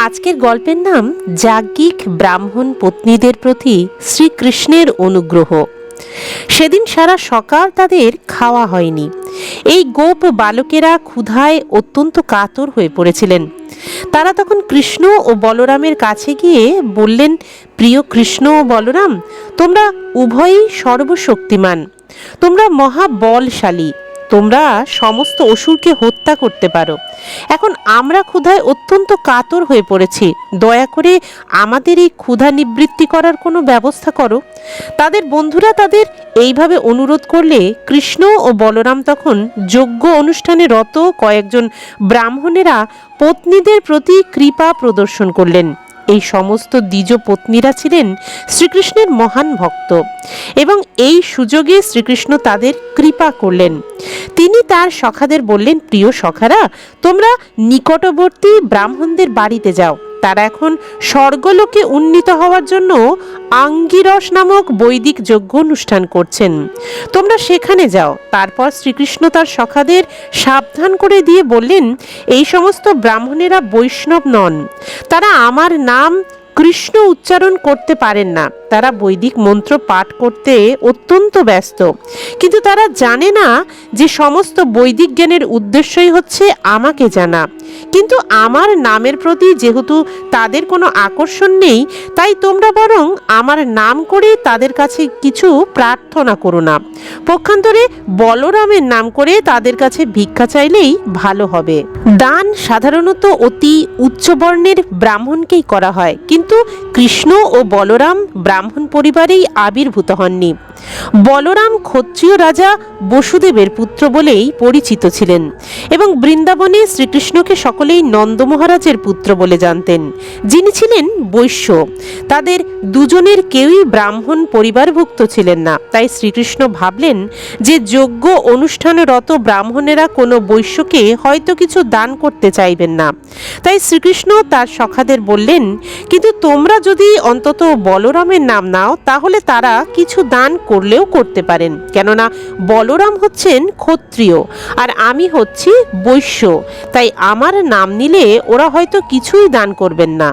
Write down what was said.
আজকের গল্পের নাম যাজ্ঞিক ব্রাহ্মণ পত্নীদের প্রতি শ্রীকৃষ্ণের অনুগ্রহ। সেদিন সারা সকাল তাদের খাওয়া হয়নি। এই গোপ বালকেরা ক্ষুধায় অত্যন্ত কাতর হয়ে পড়েছিলেন। তারা তখন কৃষ্ণ ও বলরামের কাছে গিয়ে বললেন, প্রিয় কৃষ্ণ ও বলরাম, তোমরা উভয়ই সর্বশক্তিমান, তোমরা মহাবলশালী, তোমরা সমস্ত অসুরকে হত্যা করতে পারো। এখন আমরা ক্ষুধায় অত্যন্ত কাতর হয়ে পড়েছি, দয়া করে আমাদের এই ক্ষুধা নিবৃত্তি করার কোনো ব্যবস্থা করো। তাদের বন্ধুরা তাদের এইভাবে অনুরোধ করলে কৃষ্ণ ও বলরাম তখন যজ্ঞ অনুষ্ঠানে রত কয়েকজন ব্রাহ্মণেরা পত্নীদের প্রতি কৃপা প্রদর্শন করলেন। এই সমস্ত দ্বিজ পত্নীরা ছিলেন শ্রীকৃষ্ণের মহান ভক্ত এবং এই সুযোগে শ্রীকৃষ্ণ তাদের কৃপা করলেন। তিনি তার সখাদের বললেন, প্রিয় সখারা, তোমরা নিকটবর্তী ব্রাহ্মণদের বাড়িতে যাও। তারা এখন স্বর্গলোকে উন্নীত হওয়ার জন্য আঙ্গিরস নামক বৈদিক যজ্ঞ অনুষ্ঠান করছেন। তোমরা সেখানে যাও। তারপর শ্রীকৃষ্ণ তার সখাদের সাবধান করে দিয়ে বললেন, এই সমস্ত ব্রাহ্মণেরা বৈষ্ণব নন, তারা আমার নাম কৃষ্ণ উচ্চারণ করতে পারেন না, তারা বৈদিক মন্ত্র পাঠ করতে অত্যন্ত ব্যস্ত, কিন্তু তারা জানে না যে সমস্ত বৈদিক জ্ঞানের উদ্দেশ্যই হচ্ছে আমাকে জানা। কিন্তু আমার নামের প্রতি যেহেতু তাদের কোনো আকর্ষণ নেই, তাই তোমরা বরং আমার নাম করে তাদের কাছে কিছু প্রার্থনা করো না। পক্ষান্তরে বলরামের নাম করে তাদের কাছে ভিক্ষা চাইলেই ভালো হবে। দান সাধারণত অতি উচ্চবর্ণের ব্রাহ্মণকেই করা হয়, কিন্তু কৃষ্ণ ও বলরাম ব্রাহ্মণ পরিবারেই আবির্ভূত হননি। বলরাম ক্ষত্রিয় রাজা বসুদেবের পুত্র বলেই পরিচিত ছিলেন এবং বৃন্দাবনে শ্রীকৃষ্ণকে সকলেই নন্দ মহারাজের পুত্র বলে জানতেন, যিনি ছিলেন বৈশ্য। তাদের দুজনের কেউই ব্রাহ্মণ পরিবারভুক্ত ছিলেন না। তাই শ্রীকৃষ্ণ ভাবলেন যে যজ্ঞ অনুষ্ঠানরত ব্রাহ্মণেরা কোনো বৈশ্যকে হয়তো কিছু দান করতে চাইবেন না। তাই শ্রীকৃষ্ণ তার সখাদের বললেন, কিন্তু তোমরা যদি অন্তত বলরামের নাম নাও, তাহলে তারা কিছু দান করলেও করতে পারেন, কেননা বলরাম হচ্ছেন ক্ষত্রিয় আর আমি হচ্ছি বৈশ্য। তাই আমার নাম নিলে ওরা হয়তো কিছুই দান করবেন না।